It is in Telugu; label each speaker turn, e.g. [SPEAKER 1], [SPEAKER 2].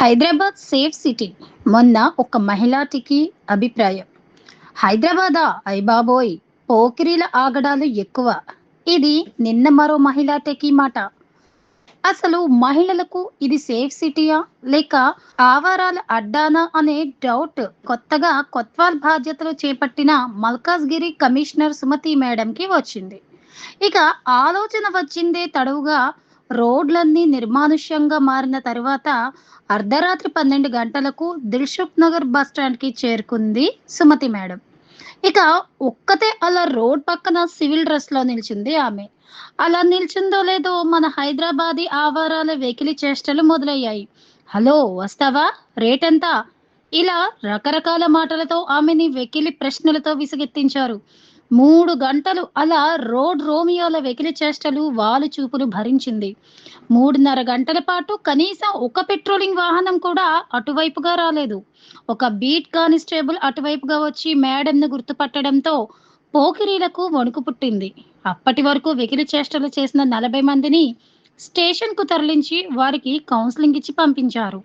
[SPEAKER 1] Hyderabad safe city. మొన్న ఒక మహిళటికి అభిప్రాయం. హైదరాబాదా అయ్యబాబోయ్, పోకిరీల ఆగడాలు ఎక్కువ. ఇది నిన్న మరో మహిళా టెకీ మాట. అసలు మహిళలకు ఇది సేఫ్ సిటీయా లేక ఆవారాల అడ్డానా అనే డౌట్ కొత్తగా కొత్వాల్ బాధ్యతలు చేపట్టిన మల్కాజ్గిరి కమిషనర్ సుమతి మేడంకి వచ్చింది. ఇక ఆలోచన వచ్చిందే తడవుగా. రోడ్లన్నీ నిర్మానుష్యంగా మారిన తరువాత అర్ధరాత్రి 12 గంటలకు దిల్సుఖ్ నగర్ బస్ స్టాండ్‌కి చేరుకుంది సుమతి మేడం. ఇక ఒక్కతే అలా రోడ్ పక్కన సివిల్ డ్రెస్‌లో నిల్చుంది ఆమె. అలా నిల్చుందో లేదో మన హైదరాబాదీ ఆవారాల వెకిలి చేష్టలు మొదలయ్యాయి. "హలో వస్తావా? రేటెంత?" ఇలా రకరకాల మాటలతో ఆమెని వెకిలి ప్రశ్నలతో విసుగెత్తించారు. 3 గంటలు అలా రోడ్ రోమియోల వెకిలి చేష్టలు, వాలు చూపులు భరించింది. 3:30 గంటల పాటు కనీసం ఒక పెట్రోలింగ్ వాహనం కూడా అటువైపుగా రాలేదు. ఒక బీట్ కానిస్టేబుల్ అటువైపుగా వచ్చి మేడంను గుర్తుపట్టడంతో పోకిరీలకు వణుకు పుట్టింది. అప్పటి వరకు వెకిలి చేష్టలు చేసిన 40 మందిని స్టేషన్‌కు తరలించి వారికి కౌన్సెలింగ్ ఇచ్చి పంపించారు.